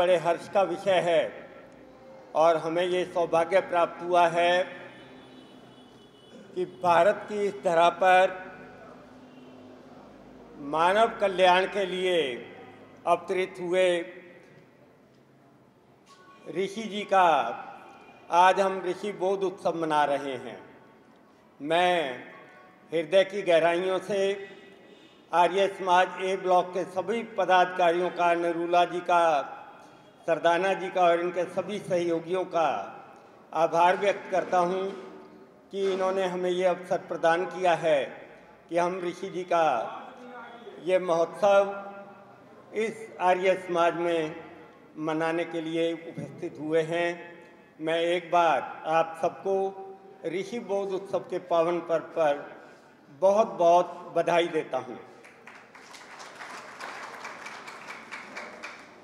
बड़े हर्ष का विषय है और हमें ये सौभाग्य प्राप्त हुआ है कि भारत की इस धरा पर मानव कल्याण के लिए अवतरित हुए ऋषि जी का आज हम ऋषि बोध उत्सव मना रहे हैं। मैं हृदय की गहराइयों से आर्य समाज ए ब्लॉक के सभी पदाधिकारियों का, नरूला जी का, सरदाना जी का और इनके सभी सहयोगियों का आभार व्यक्त करता हूं कि इन्होंने हमें ये अवसर प्रदान किया है कि हम ऋषि जी का ये महोत्सव इस आर्य समाज में मनाने के लिए उपस्थित हुए हैं। मैं एक बार आप सबको ऋषि बोध उत्सव के पावन पर्व पर बहुत बहुत बधाई देता हूं।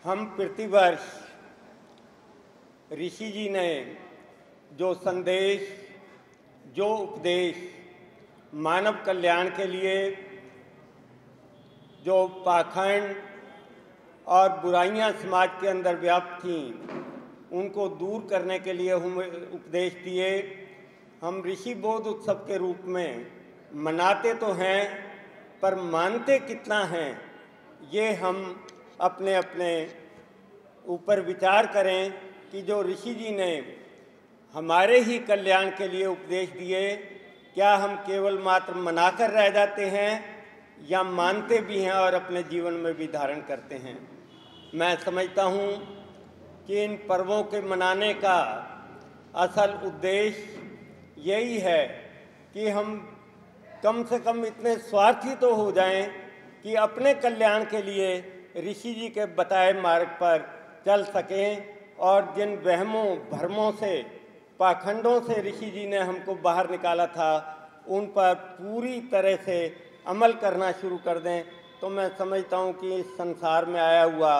हम प्रतिवर्ष ऋषि जी ने जो संदेश, जो उपदेश मानव कल्याण के लिए, जो पाखंड और बुराइयां समाज के अंदर व्याप्त थीं, उनको दूर करने के लिए हम उपदेश दिए। हम ऋषि बोध उत्सव के रूप में मनाते तो हैं, पर मानते कितना हैं ये हम अपने अपने ऊपर विचार करें कि जो ऋषि जी ने हमारे ही कल्याण के लिए उपदेश दिए, क्या हम केवल मात्र मनाकर रह जाते हैं या मानते भी हैं और अपने जीवन में भी धारण करते हैं। मैं समझता हूँ कि इन पर्वों के मनाने का असल उद्देश्य यही है कि हम कम से कम इतने स्वार्थी तो हो जाएं कि अपने कल्याण के लिए ऋषि जी के बताए मार्ग पर चल सकें और जिन वहमों भ्रमों से, पाखंडों से ऋषि जी ने हमको बाहर निकाला था, उन पर पूरी तरह से अमल करना शुरू कर दें। तो मैं समझता हूँ कि इस संसार में आया हुआ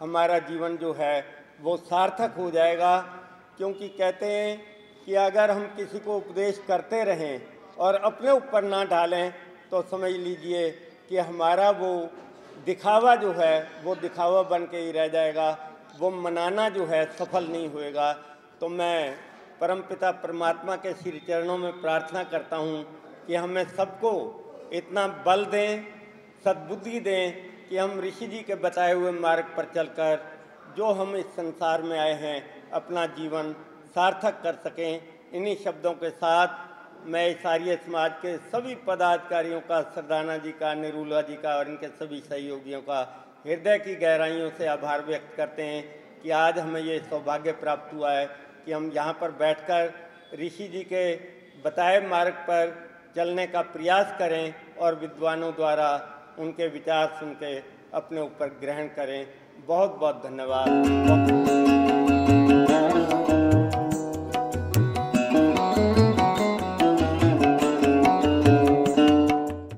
हमारा जीवन जो है वो सार्थक हो जाएगा। क्योंकि कहते हैं कि अगर हम किसी को उपदेश करते रहें और अपने ऊपर ना डालें तो समझ लीजिए कि हमारा वो दिखावा जो है वो दिखावा बन के ही रह जाएगा, वो मनाना जो है सफल नहीं होएगा। तो मैं परमपिता परमात्मा के श्री चरणों में प्रार्थना करता हूँ कि हमें सबको इतना बल दें, सद्बुद्धि दें कि हम ऋषि जी के बताए हुए मार्ग पर चलकर जो हम इस संसार में आए हैं अपना जीवन सार्थक कर सकें। इन्हीं शब्दों के साथ मैं इस आर्य समाज के सभी पदाधिकारियों का, सरदाना जी का, नरूला जी का और इनके सभी सहयोगियों का हृदय की गहराइयों से आभार व्यक्त करते हैं कि आज हमें ये सौभाग्य प्राप्त हुआ है कि हम यहाँ पर बैठकर ऋषि जी के बताए मार्ग पर चलने का प्रयास करें और विद्वानों द्वारा उनके विचार सुन के अपने ऊपर ग्रहण करें। बहुत बहुत धन्यवाद।